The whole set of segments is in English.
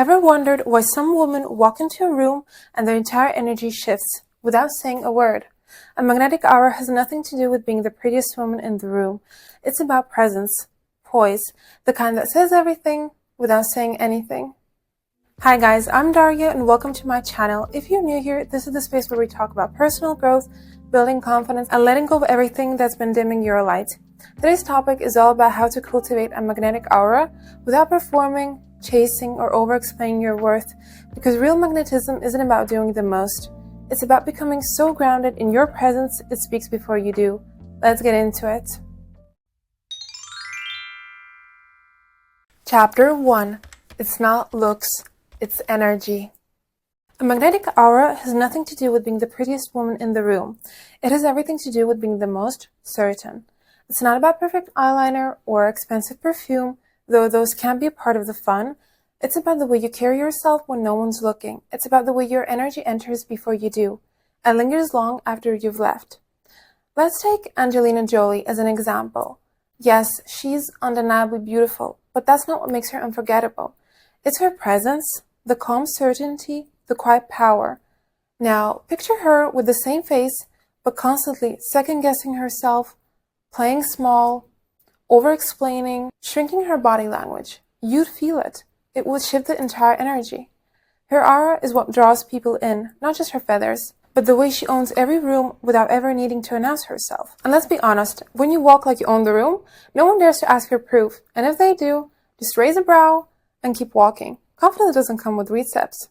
Ever wondered why some women walk into a room and their entire energy shifts without saying a word? A magnetic aura has nothing to do with being the prettiest woman in the room. It's about presence, poise, the kind that says everything without saying anything. Hi guys, I'm Daria and welcome to my channel. If you're new here, this is the space where we talk about personal growth, building confidence, and letting go of everything that's been dimming your light. Today's topic is all about how to cultivate a magnetic aura without performing, chasing, or over-explaining your worth, because real magnetism isn't about doing the most. It's about becoming so grounded in your presence it speaks before you do. Let's get into it. Chapter 1. It's not looks, it's energy. A magnetic aura has nothing to do with being the prettiest woman in the room. It has everything to do with being the most certain. It's not about perfect eyeliner or expensive perfume, though those can be a part of the fun. It's about the way you carry yourself when no one's looking. It's about the way your energy enters before you do, and lingers long after you've left. Let's take Angelina Jolie as an example. Yes, she's undeniably beautiful, but that's not what makes her unforgettable. It's her presence, the calm certainty, the quiet power. Now, picture her with the same face, but constantly second-guessing herself, playing small, over-explaining, shrinking her body language. You'd feel it. It would shift the entire energy. Her aura is what draws people in, not just her feathers, but the way she owns every room without ever needing to announce herself. And let's be honest, when you walk like you own the room, no one dares to ask for proof, and if they do, just raise a brow and keep walking. Confidence doesn't come with recepts.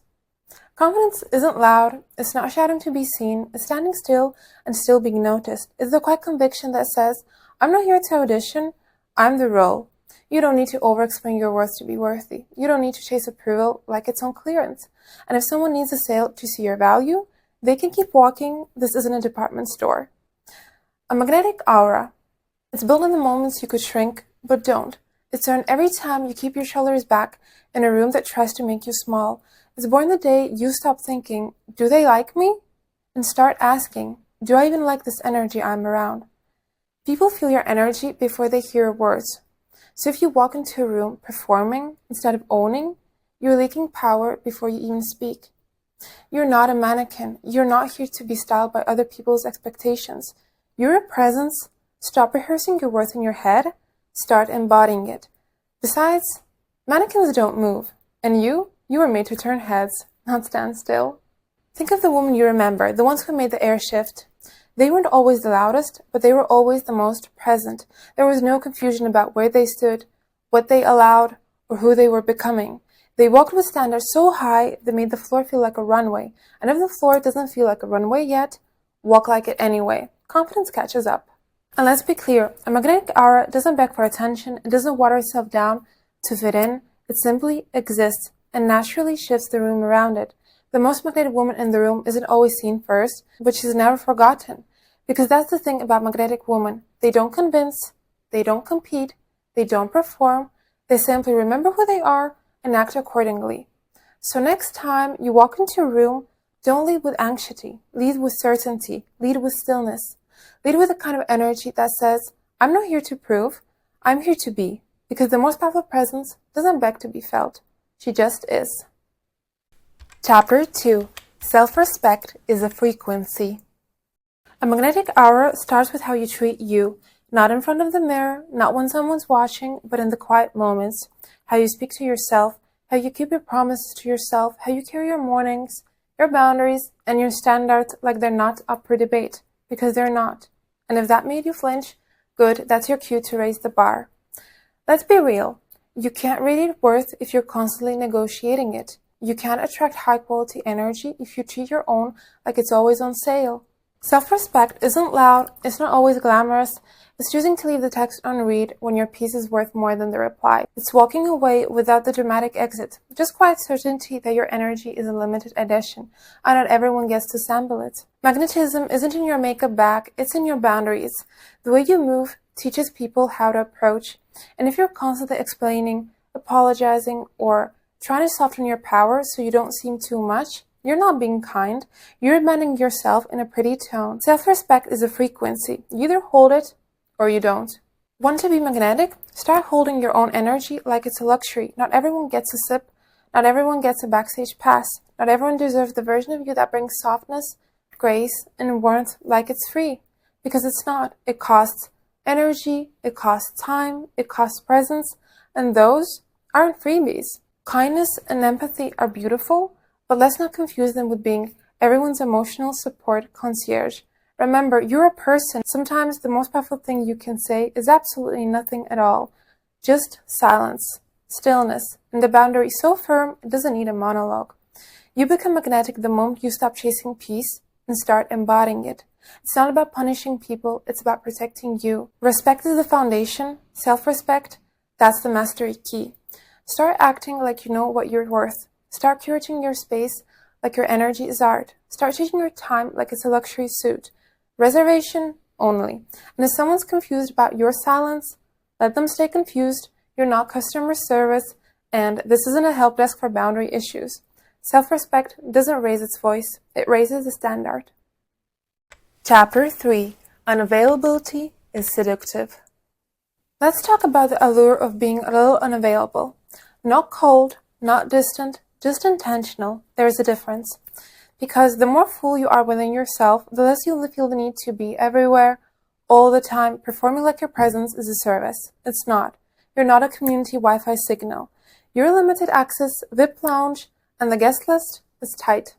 Confidence isn't loud, it's not shouting to be seen, it's standing still and still being noticed. It's the quiet conviction that says, I'm not here to audition, I'm the role. You don't need to over-explain your worth to be worthy. You don't need to chase approval like it's on clearance. And if someone needs a sale to see your value, they can keep walking. This isn't a department store. A magnetic aura. It's built in the moments you could shrink, but don't. It's earned every time you keep your shoulders back in a room that tries to make you small. It's born the day you stop thinking, do they like me? And start asking, do I even like this energy I'm around? People feel your energy before they hear your words. So if you walk into a room performing instead of owning, you're leaking power before you even speak. You're not a mannequin. You're not here to be styled by other people's expectations. You're a presence. Stop rehearsing your worth in your head. Start embodying it. Besides, mannequins don't move. And you were made to turn heads, not stand still. Think of the women you remember, the ones who made the air shift. They weren't always the loudest, but they were always the most present. There was no confusion about where they stood, what they allowed, or who they were becoming. They walked with standards so high they made the floor feel like a runway. And if the floor doesn't feel like a runway yet, walk like it anyway. Confidence catches up. And let's be clear, a magnetic aura doesn't beg for attention, it doesn't water itself down to fit in, it simply exists and naturally shifts the room around it. The most magnetic woman in the room isn't always seen first, but she's never forgotten. Because that's the thing about magnetic women. They don't convince, they don't compete, they don't perform, they simply remember who they are and act accordingly. So next time you walk into a room, don't lead with anxiety, lead with certainty, lead with stillness. Lead with a kind of energy that says, I'm not here to prove, I'm here to be. Because the most powerful presence doesn't beg to be felt, she just is. Chapter 2. Self-respect is a frequency. A magnetic aura starts with how you treat you, not in front of the mirror, not when someone's watching, but in the quiet moments. How you speak to yourself, how you keep your promises to yourself, how you carry your mornings, your boundaries, and your standards like they're not up for debate, because they're not. And if that made you flinch, good, that's your cue to raise the bar. Let's be real. You can't radiate worth if you're constantly negotiating it. You can't attract high-quality energy if you treat your own like it's always on sale. Self-respect isn't loud, it's not always glamorous, it's choosing to leave the text unread when your piece is worth more than the reply. It's walking away without the dramatic exit, just quiet certainty that your energy is a limited edition, and not everyone gets to sample it. Magnetism isn't in your makeup bag, it's in your boundaries. The way you move teaches people how to approach, and if you're constantly explaining, apologizing, or trying to soften your power so you don't seem too much, you're not being kind. You're demanding yourself in a pretty tone. Self-respect is a frequency. You either hold it or you don't. Want to be magnetic? Start holding your own energy like it's a luxury. Not everyone gets a sip. Not everyone gets a backstage pass. Not everyone deserves the version of you that brings softness, grace, and warmth like it's free. Because it's not. It costs energy, it costs time, it costs presence, and those aren't freebies. Kindness and empathy are beautiful, but let's not confuse them with being everyone's emotional support concierge. Remember, you're a person. Sometimes the most powerful thing you can say is absolutely nothing at all. Just silence, stillness, and the boundary so firm it doesn't need a monologue. You become magnetic the moment you stop chasing peace and start embodying it. It's not about punishing people, it's about protecting you. Respect is the foundation. Self-respect, that's the mastery key. Start acting like you know what you're worth. Start curating your space like your energy is art. Start treating your time like it's a luxury suit. Reservation only. And if someone's confused about your silence, let them stay confused. You're not customer service, and this isn't a help desk for boundary issues. Self-respect doesn't raise its voice, it raises the standard. Chapter 3. Unavailability is seductive. Let's talk about the allure of being a little unavailable. Not cold, not distant, just intentional. There's a difference. Because the more full you are within yourself, the less you'll feel the need to be everywhere, all the time, performing like your presence is a service. It's not. You're not a community Wi-Fi signal. Your limited access VIP lounge and the guest list is tight.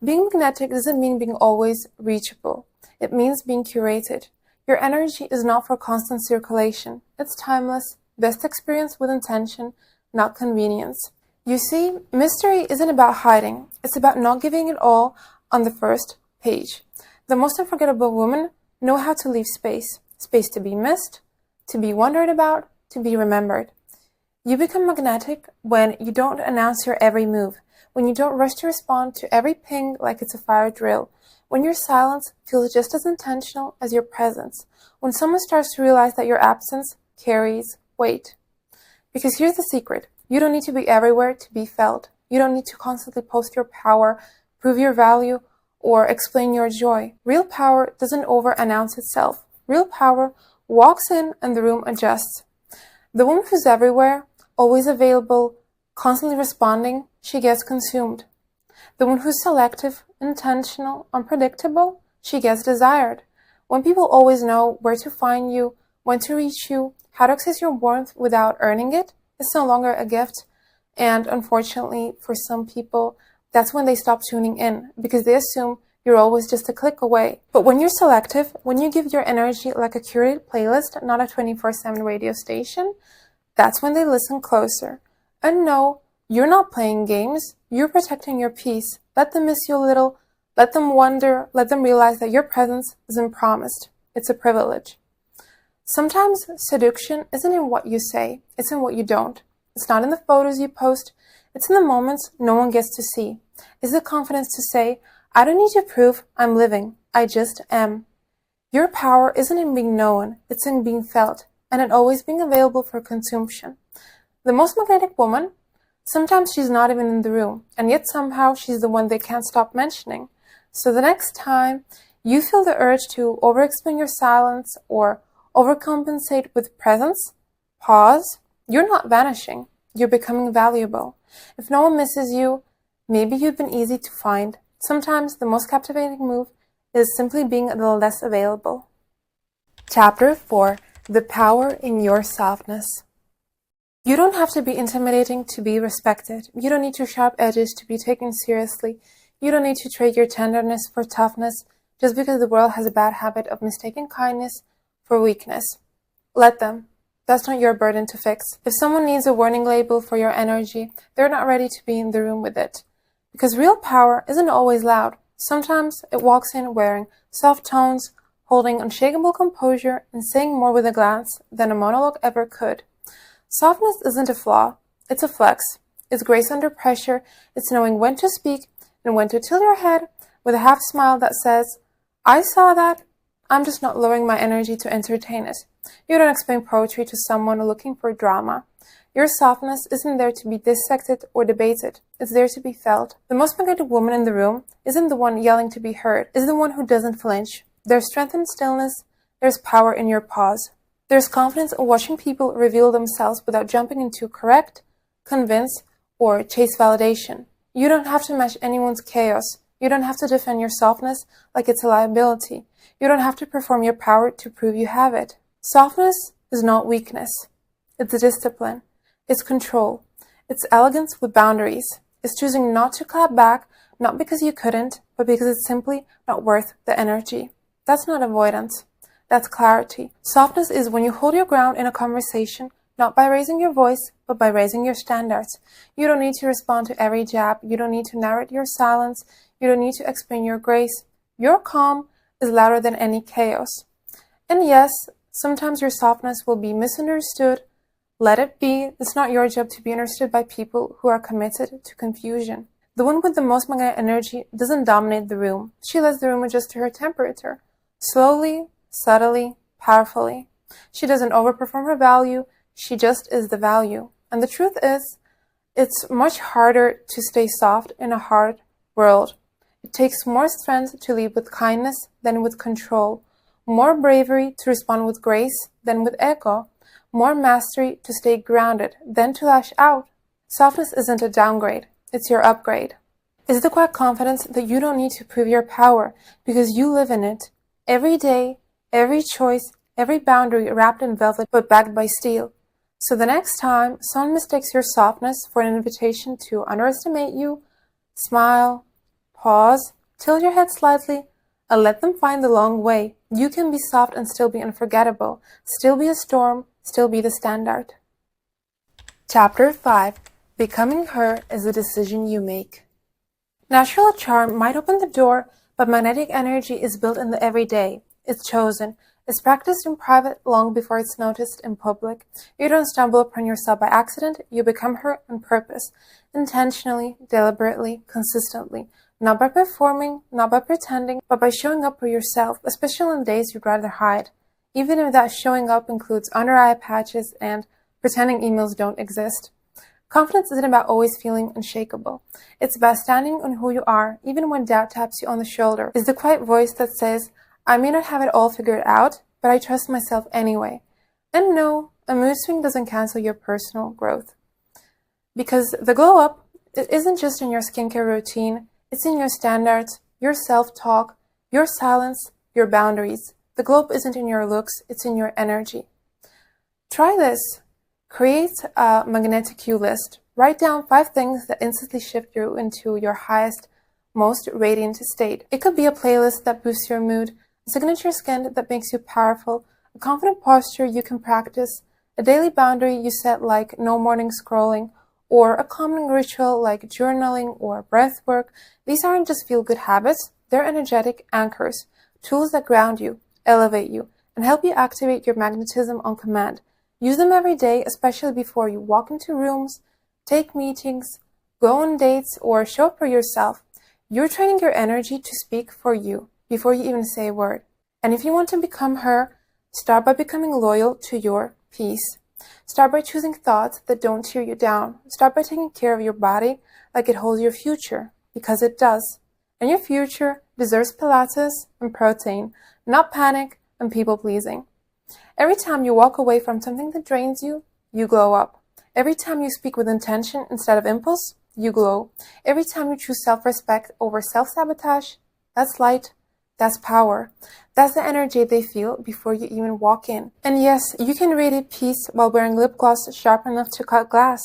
Being magnetic doesn't mean being always reachable. It means being curated. Your energy is not for constant circulation. It's timeless, best experienced with intention, not convenience. You see, mystery isn't about hiding. It's about not giving it all on the first page. The most unforgettable women know how to leave space. Space to be missed, to be wondered about, to be remembered. You become magnetic when you don't announce your every move, when you don't rush to respond to every ping like it's a fire drill, when your silence feels just as intentional as your presence, when someone starts to realize that your absence carries weight. Because here's the secret. You don't need to be everywhere to be felt. You don't need to constantly post your power, prove your value, or explain your joy. Real power doesn't over-announce itself. Real power walks in and the room adjusts. The woman who's everywhere, always available, constantly responding, she gets consumed. The one who's selective, intentional, unpredictable, she gets desired. When people always know where to find you, when to reach you, how to access your warmth without earning it, it's no longer a gift. And unfortunately, for some people, that's when they stop tuning in because they assume you're always just a click away. But when you're selective, when you give your energy like a curated playlist, not a 24/7 radio station, that's when they listen closer. And no, you're not playing games. You're protecting your peace. Let them miss you a little. Let them wonder. Let them realize that your presence isn't promised. It's a privilege. Sometimes seduction isn't in what you say. It's in what you don't. It's not in the photos you post. It's in the moments no one gets to see. It's the confidence to say, I don't need to prove I'm living. I just am. Your power isn't in being known. It's in being felt and in always being available for consumption. The most magnetic woman, sometimes she's not even in the room, and yet somehow she's the one they can't stop mentioning. So the next time you feel the urge to overexplain your silence or overcompensate with presence, pause. You're not vanishing. You're becoming valuable. If no one misses you, maybe you've been easy to find. Sometimes the most captivating move is simply being a little less available. Chapter 4. The power in your softness. You don't have to be intimidating to be respected. You don't need your sharp edges to be taken seriously. You don't need to trade your tenderness for toughness just because the world has a bad habit of mistaking kindness for weakness. Let them. That's not your burden to fix. If someone needs a warning label for your energy, they're not ready to be in the room with it. Because real power isn't always loud. Sometimes it walks in wearing soft tones, holding unshakable composure, and saying more with a glance than a monologue ever could. Softness isn't a flaw, it's a flex. It's grace under pressure, it's knowing when to speak and when to tilt your head with a half smile that says, I saw that, I'm just not lowering my energy to entertain it. You don't explain poetry to someone looking for drama. Your softness isn't there to be dissected or debated. It's there to be felt. The most magnetic woman in the room isn't the one yelling to be heard. It's the one who doesn't flinch. There's strength in stillness. There's power in your pause. There's confidence in watching people reveal themselves without jumping into correct, convince, or chase validation. You don't have to match anyone's chaos. You don't have to defend your softness like it's a liability. You don't have to perform your power to prove you have it. Softness is not weakness. It's discipline. It's control. It's elegance with boundaries. It's choosing not to clap back, not because you couldn't, but because it's simply not worth the energy. That's not avoidance. That's clarity. Softness is when you hold your ground in a conversation, not by raising your voice, but by raising your standards. You don't need to respond to every jab. You don't need to narrate your silence. You don't need to explain your grace. Your calm is louder than any chaos. And yes, sometimes your softness will be misunderstood. Let it be. It's not your job to be understood by people who are committed to confusion. The one with the most magnetic energy doesn't dominate the room. She lets the room adjust to her temperature. Slowly, subtly, powerfully. She doesn't overperform her value. She just is the value. And the truth is, it's much harder to stay soft in a hard world. It takes more strength to lead with kindness than with control, more bravery to respond with grace than with ego, more mastery to stay grounded than to lash out. Softness isn't a downgrade, it's your upgrade. It's the quiet confidence that you don't need to prove your power because you live in it. Every day, every choice, every boundary wrapped in velvet but backed by steel. So the next time someone mistakes your softness for an invitation to underestimate you, smile, pause, tilt your head slightly, and let them find the long way. You can be soft and still be unforgettable, still be a storm, still be the standard. Chapter 5. Becoming her is a decision you make. Natural charm might open the door, but magnetic energy is built in the everyday. It's chosen. It's practiced in private long before it's noticed in public. You don't stumble upon yourself by accident. You become her on purpose, intentionally, deliberately, consistently. Not by performing, not by pretending, but by showing up for yourself, especially on days you'd rather hide. Even if that showing up includes under-eye patches and pretending emails don't exist. Confidence isn't about always feeling unshakable. It's about standing on who you are, even when doubt taps you on the shoulder. It's the quiet voice that says, I may not have it all figured out, but I trust myself anyway. And no, a mood swing doesn't cancel your personal growth. Because the glow up, it isn't just in your skincare routine, it's in your standards, your self-talk, your silence, your boundaries. The glow up isn't in your looks, it's in your energy. Try this. Create a magnetic you list. Write down 5 things that instantly shift you into your highest, most radiant state. It could be a playlist that boosts your mood, a signature skin that makes you powerful, a confident posture you can practice, a daily boundary you set like no morning scrolling, or a calming ritual like journaling or breath work. These aren't just feel-good habits, they're energetic anchors, tools that ground you, elevate you, and help you activate your magnetism on command. Use them every day, especially before you walk into rooms, take meetings, go on dates, or show up for yourself. You're training your energy to speak for you before you even say a word. And if you want to become her, start by becoming loyal to your peace. Start by choosing thoughts that don't tear you down. Start by taking care of your body like it holds your future, because it does. And your future deserves Pilates and protein, not panic and people-pleasing. Every time you walk away from something that drains you, you glow up. Every time you speak with intention instead of impulse, you glow. Every time you choose self-respect over self-sabotage, that's light, that's power. That's the energy they feel before you even walk in. And yes, you can radiate peace while wearing lip gloss sharp enough to cut glass.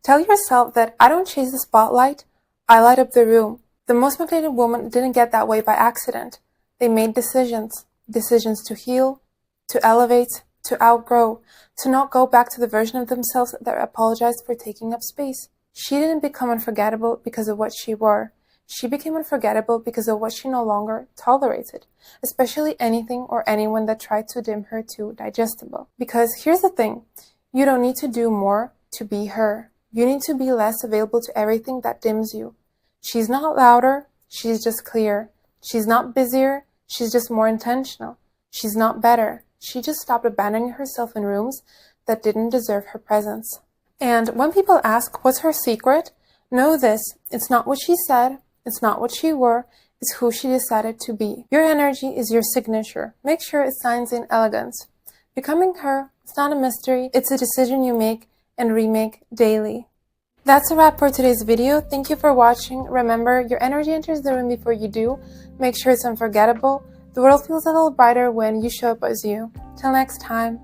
Tell yourself that I don't chase the spotlight, I light up the room. The most magnetic woman didn't get that way by accident. They made decisions. Decisions to heal, to elevate, to outgrow, to not go back to the version of themselves that apologized for taking up space. She didn't become unforgettable because of what she wore. She became unforgettable because of what she no longer tolerated, especially anything or anyone that tried to dim her to digestible. Because here's the thing, you don't need to do more to be her. You need to be less available to everything that dims you. She's not louder, she's just clear. She's not busier, she's just more intentional. She's not better. She just stopped abandoning herself in rooms that didn't deserve her presence. And when people ask, what's her secret? Know this, it's not what she said, it's not what she wore, it's who she decided to be. Your energy is your signature. Make sure it shines in elegance. Becoming her, it's not a mystery, it's a decision you make and remake daily. That's a wrap for today's video. Thank you for watching. Remember, your energy enters the room before you do. Make sure it's unforgettable. The world feels a little brighter when you show up as you. Till next time.